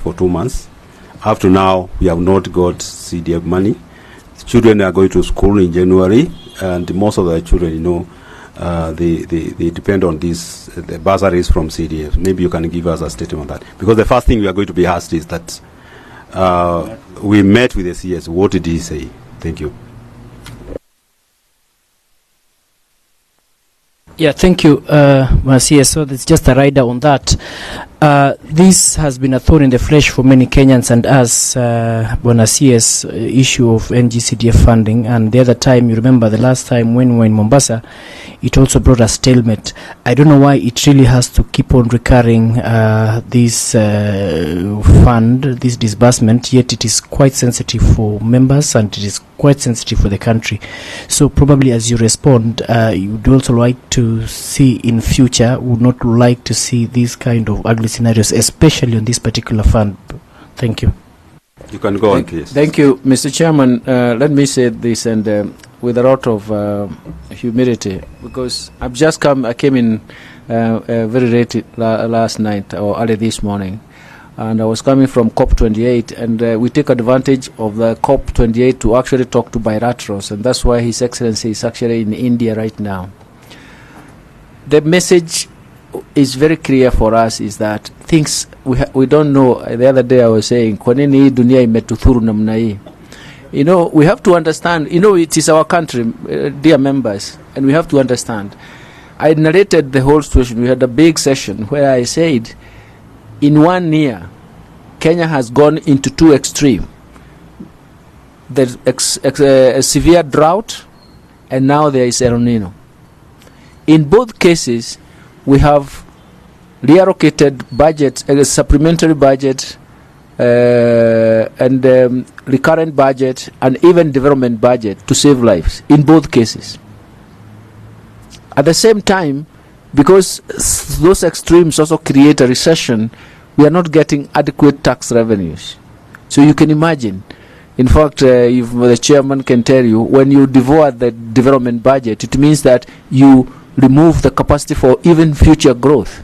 for 2 months. Up to now, we have not got CDF money. Children are going to school in January, and most of the children, they depend on these the bursaries from CDF. Maybe you can give us a statement on that. Because the first thing we are going to be asked is that we met with the CS. What did he say? Thank you. Yeah, thank you, CS. So it's just a rider on that. This has been a thorn in the flesh for many Kenyans, and as Bwana CS issue of NGCDF funding. And the other time, you remember the last time when we were in Mombasa, it also brought a stalemate. I don't know why it really has to keep on recurring this fund, this disbursement, yet it is quite sensitive for members and it is quite sensitive for the country. So probably as you respond, you would also like to see in future, would not like to see these kind of ugly scenarios, especially on this particular fund. Thank you. You can go on, please. Thank you, Mr. Chairman. Let me say this, and with a lot of humility, because I came in very late last night or early this morning, and I was coming from COP28, and we take advantage of the COP28 to actually talk to bilaterals, and that's why His Excellency is actually in India right now. The message is very clear for us, is that things we don't know. The other day I was saying, kwa nini dunia imetuthuru namna hii? We have to understand, it is our country, dear members, and we have to understand. I narrated the whole situation. We had a big session where I said, in 1 year, Kenya has gone into two extremes. There's a severe drought, and now there is El Nino. In both cases, we have reallocated budget, supplementary budget, and recurrent budget, and even development budget to save lives in both cases. At the same time, because those extremes also create a recession, we are not getting adequate tax revenues. So you can imagine, in fact, if the chairman can tell you, when you devour the development budget, it means that you remove the capacity for even future growth.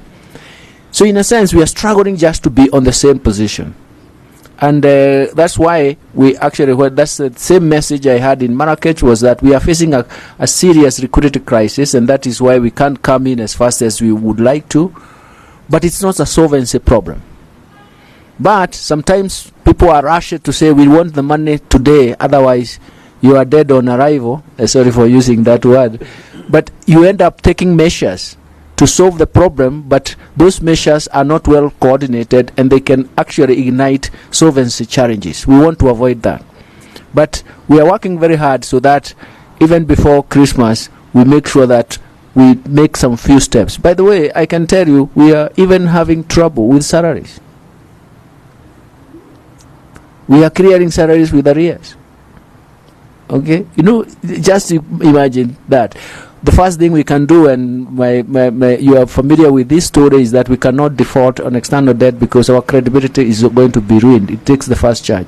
So in a sense, we are struggling just to be on the same position. And that's why that's the same message I had in Marrakech, was that we are facing a serious liquidity crisis, and that is why we can't come in as fast as we would like to. But it's not a solvency problem. But sometimes people are rushed to say, we want the money today, otherwise you are dead on arrival. Sorry for using that word. But you end up taking measures to solve the problem, but those measures are not well coordinated, and they can actually ignite solvency challenges. We want to avoid that. But we are working very hard so that even before Christmas, we make sure that we make some few steps. By the way, I can tell you, we are even having trouble with salaries. We are clearing salaries with arrears. Okay? Just imagine that. The first thing we can do, and you are familiar with this story, is that we cannot default on external debt because our credibility is going to be ruined. It takes the first charge.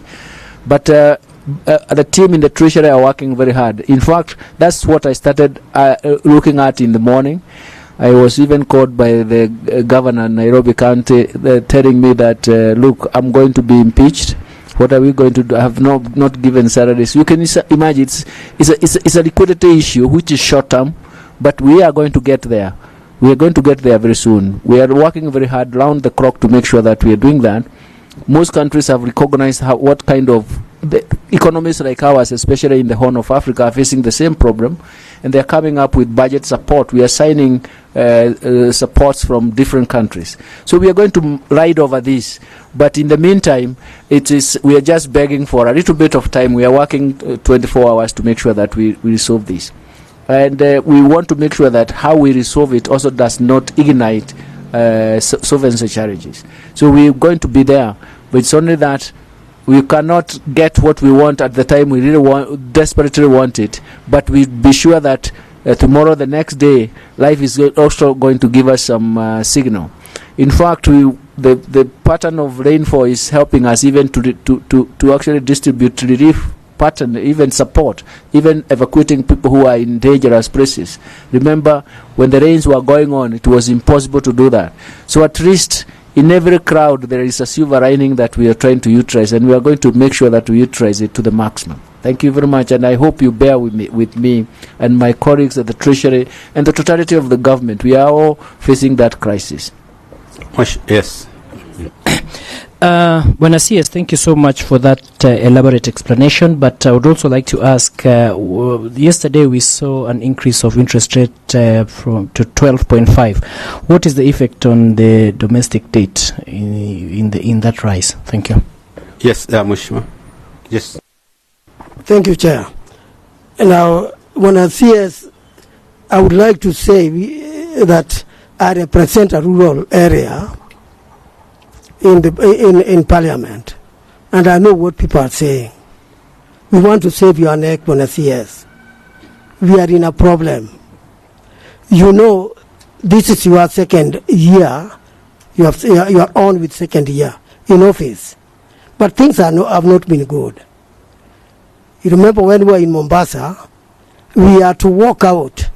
But the team in the Treasury are working very hard. In fact, that's what I started looking at in the morning. I was even called by the governor in Nairobi County telling me that, look, I'm going to be impeached. What are we going to do? I have not given salaries. You can imagine it's a liquidity issue which is short term, but we are going to get there. We are going to get there very soon. We are working very hard round the clock to make sure that we are doing that. Most countries have recognized what kind of the economies like ours, especially in the Horn of Africa, are facing the same problem, and they are coming up with budget support. We are signing supports from different countries. So we are going to ride over this. But in the meantime, we are just begging for a little bit of time. We are working 24 hours to make sure that we resolve this. And we want to make sure that how we resolve it also does not ignite solvency challenges. So we are going to be there. But it's only that we cannot get what we want at the time we really desperately want it. But we be sure that tomorrow, the next day, life is also going to give us some signal. In fact, the pattern of rainfall is helping us even to actually distribute relief pattern, even support, even evacuating people who are in dangerous places. Remember, when the rains were going on, it was impossible to do that. So at least in every crowd there is a silver lining that we are trying to utilize, and we are going to make sure that we utilize it to the maximum. Thank you very much, and I hope you bear with me and my colleagues at the Treasury and the totality of the government. We are all facing that crisis. Yes. Bwana CS, thank you so much for that elaborate explanation. But I would also like to ask, yesterday we saw an increase of interest rate from to 12.5. What is the effect on the domestic debt in that rise? Thank you. Yes, Mheshimiwa. Yes. Thank you, Chair. Now, Bwana CS, I would like to say that I represent a rural area in Parliament, and I know what people are saying. We want to save your neck, Bwana CS. We are in a problem. You know, this is your second year. You are on with second year in office, but things have not been good. You remember when we were in Mombasa, we had to walk out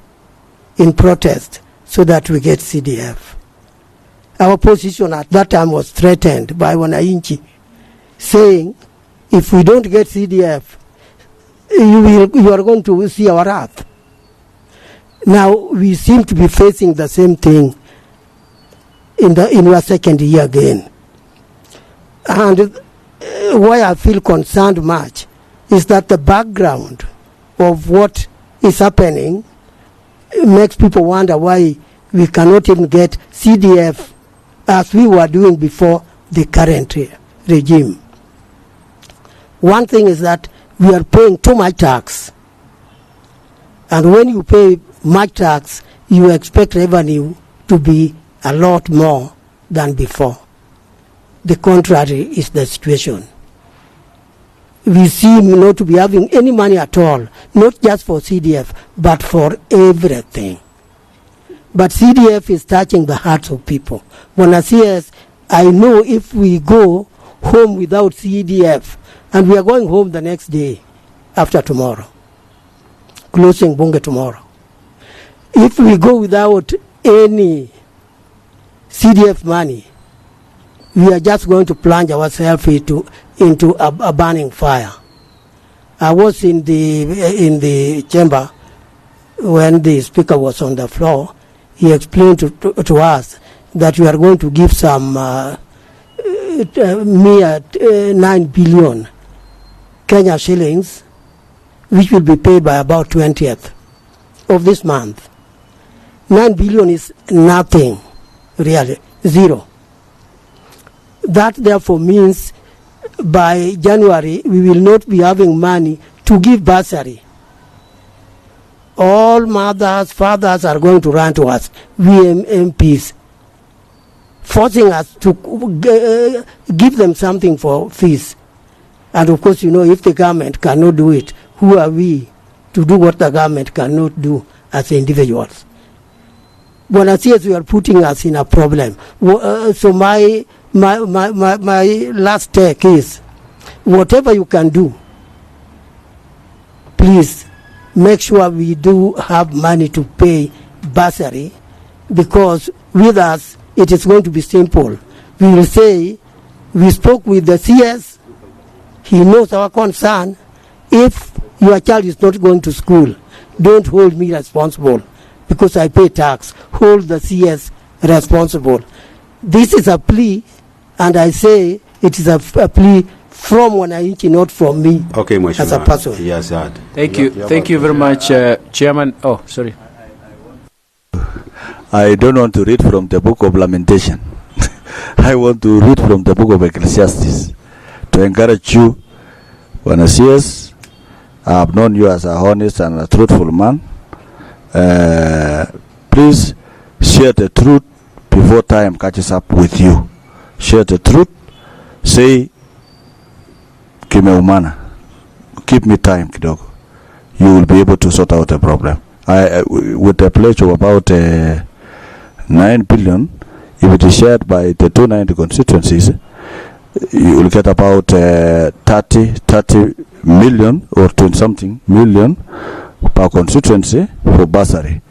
in protest so that we get CDF. Our position at that time was threatened by Wananchi, saying, if we don't get CDF, you are going to see our wrath. Now we seem to be facing the same thing in our second year again. And why I feel concerned much is that the background of what is happening makes people wonder why we cannot even get CDF as we were doing before the current regime. One thing is that we are paying too much tax. And when you pay much tax, you expect revenue to be a lot more than before. The contrary is the situation. We seem not to be having any money at all, not just for CDF, but for everything. But CDF is touching the hearts of people. Bwana CS, I know if we go home without CDF, and we are going home the next day after tomorrow, closing bunge tomorrow. If we go without any CDF money, we are just going to plunge ourselves into a burning fire. I was in the chamber when the speaker was on the floor. He explained to us that we are going to give some mere 9 billion Kenya shillings, which will be paid by about 20th of this month. 9 billion is nothing, really, zero. That therefore means by January we will not be having money to give bursary. All mothers, fathers are going to run to us, MPs, forcing us to give them something for fees. And of course, you know, if the government cannot do it, who are we to do what the government cannot do as individuals? Bwana CS, you are putting us in a problem. So my last take is, whatever you can do, please make sure we do have money to pay bursary, because with us it is going to be simple. We will say, we spoke with the CS, he knows our concern. If your child is not going to school, don't hold me responsible because I pay tax. Hold the CS responsible. This is a plea, and I say it is a plea from Wananchi, not from me. Okay, as a person. Yes, Thank you. Thank you very much, Chairman. Oh, sorry. I don't want to read from the book of Lamentation. I want to read from the book of Ecclesiastes to encourage you, Bwana CS. I have known you as a honest and a truthful man. Please share the truth before time catches up with you. Share the truth. Say, kimeumana. Give me time, kidogo. You will be able to sort out the problem. With a pledge of about 9 billion, if it is shared by the 290 constituencies, you will get about 30 million or 20 something million per constituency for bursary.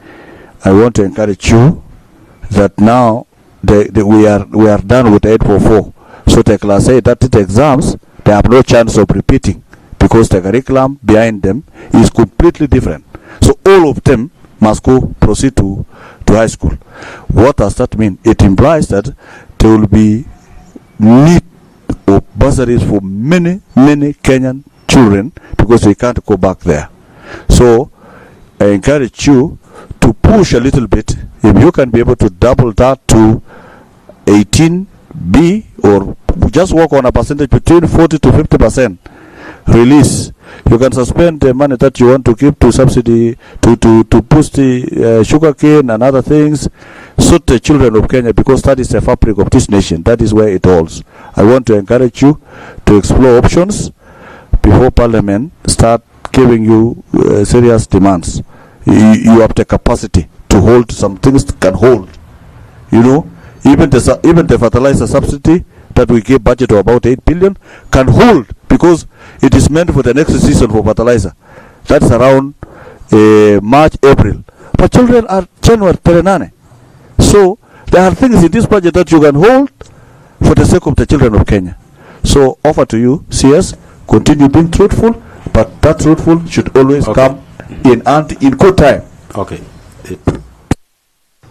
I want to encourage you that now we are done with 844. So the class 8 that exams, they have no chance of repeating because the curriculum behind them is completely different. So all of them must proceed to high school. What does that mean? It implies that there will be need of bursaries for many Kenyan children because they can't go back there. So I encourage you to push a little bit. If you can be able to double that to 18B, or just work on a percentage between 40 to 50% release. You can suspend the money that you want to give to subsidy to boost the sugar cane and other things. Suit the children of Kenya, because that is the fabric of this nation. That is where it holds. I want to encourage you to explore options before Parliament start giving you serious demands. You have the capacity to hold some things that can hold. You know, even the fertilizer subsidy that we give budget of about 8 billion can hold, because it is meant for the next season for fertilizer. That's around March, April. But children are January, Perenane. So there are things in this budget that you can hold for the sake of the children of Kenya. So offer to you, CS, continue being truthful, but that truthful should always come in good time. Okay.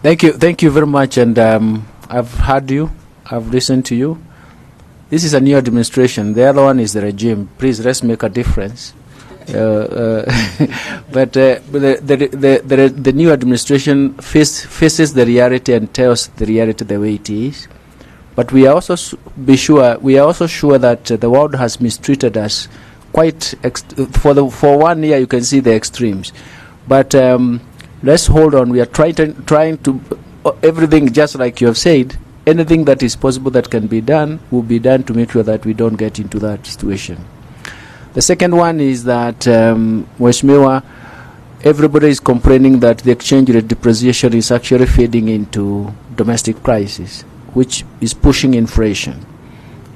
Thank you very much, and I've heard you, I've listened to you. This is a new administration. The other one is the regime. Please, let's make a difference. But the new administration faces the reality and tells the reality the way it is. But we are also sure that the world has mistreated us quite for 1 year. You can see the extremes. But let's hold on. We are trying to everything, just like you have said. Anything that is possible that can be done will be done to make sure that we don't get into that situation. The second one is that, Mheshimiwa, everybody is complaining that the exchange rate depreciation is actually feeding into domestic prices, which is pushing inflation.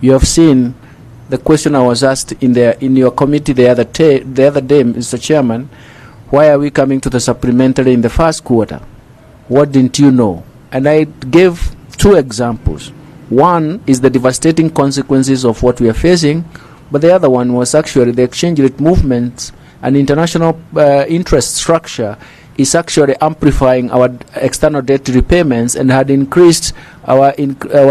You have seen the question I was asked in your committee the other day, Mr. Chairman, why are we coming to the supplementary in the first quarter? What didn't you know? And I gave 2 examples. One is the devastating consequences of what we are facing, but the other one was actually the exchange rate movements and international interest structure is actually amplifying our external debt repayments and had increased our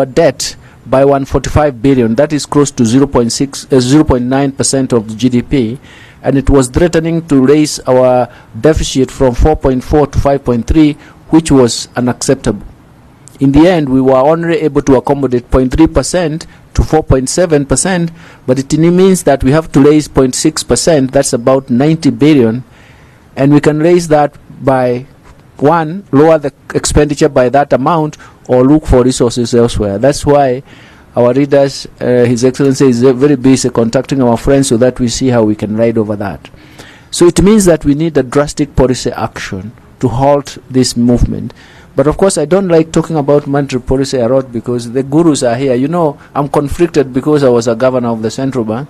debt by 145 billion. That is close to 0.9% of the GDP, and it was threatening to raise our deficit from 4.4 to 5.3, which was unacceptable. In the end, we were only able to accommodate 0.3% to 4.7%, but it means that we have to raise 0.6%, that's about 90 billion, and we can raise that by, one, lower the expenditure by that amount, or look for resources elsewhere. That's why our leaders, His Excellency, is very busy contacting our friends so that we see how we can ride over that. So it means that we need a drastic policy action to halt this movement. But of course, I don't like talking about monetary policy a lot because the gurus are here. You know, I'm conflicted because I was a governor of the central bank,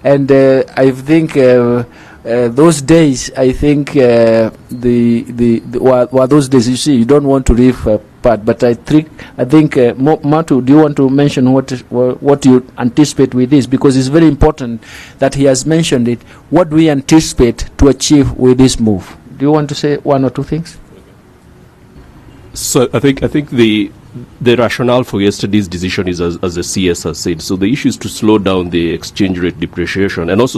and I think those days. I think were those days. You see, you don't want to leave part. But I think Matu, do you want to mention what you anticipate with this? Because it's very important that he has mentioned it. What do we anticipate to achieve with this move? Do you want to say 1 or 2 things? So I think the rationale for yesterday's decision is as the CS has said. So the issue is to slow down the exchange rate depreciation and also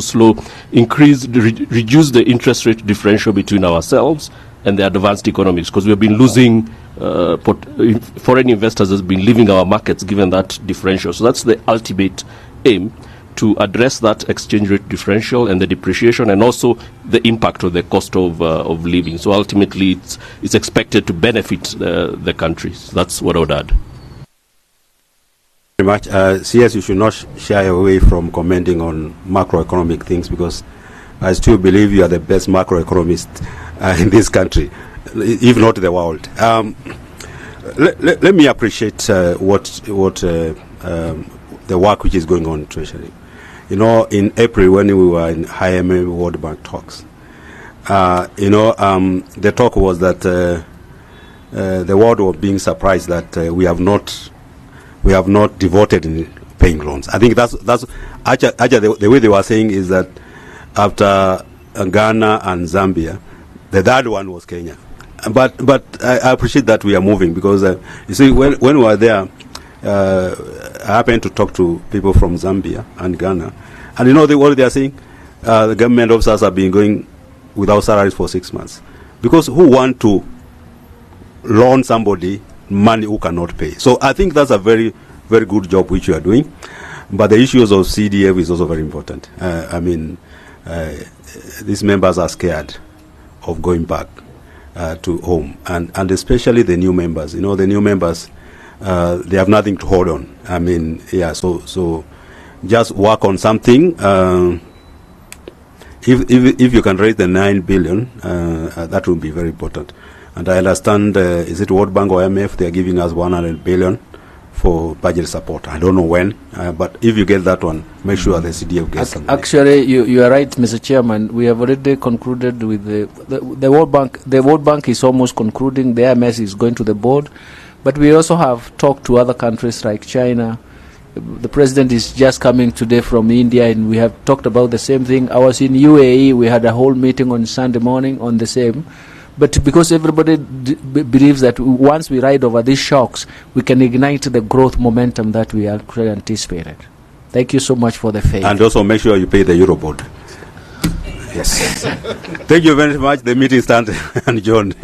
reduce the interest rate differential between ourselves and the advanced economies, because we have been losing foreign investors has been leaving our markets given that differential. So that's the ultimate aim, to address that exchange rate differential and the depreciation, and also the impact of the cost of living. So ultimately, it's expected to benefit the countries. That's what I would add. Very much. CS, you should not shy away from commenting on macroeconomic things, because I still believe you are the best macroeconomist in this country, if not the world. Let me appreciate what the work which is going on in Treasury. You know, in April when we were in IMF World Bank talks, the talk was that the world was being surprised that we have not devoted in paying loans. I think that's actually the way they were saying is that after Ghana and Zambia, the third one was Kenya. But I appreciate that we are moving, because you see, when we were there, I happened to talk to people from Zambia and Ghana, and you know what they are saying? The government officers have been going without salaries for 6 months, because who want to loan somebody money who cannot pay? So I think that's a very, very good job which you are doing. But the issues of CDF is also very important. These members are scared of going back to home, and especially the new members. You know, the new members, they have nothing to hold on. So just work on something. If you can raise the 9 billion, that will be very important. And I understand, is it World Bank or IMF? They are giving us 100 billion for budget support. I don't know when, but if you get that one, make sure the CDF gets some. Actually, you are right, Mr. Chairman. We have already concluded with the World Bank. The World Bank is almost concluding. The IMF is going to the board, but we also have talked to other countries like China. The president is just coming today from India, and we have talked about the same thing. I was in UAE. We had a whole meeting on Sunday morning on the same. But because everybody believes that once we ride over these shocks, we can ignite the growth momentum that we actually anticipated. Thank you so much for the faith. And also make sure you pay the Eurobond. Yes. Thank you very much. The meeting stands adjourned.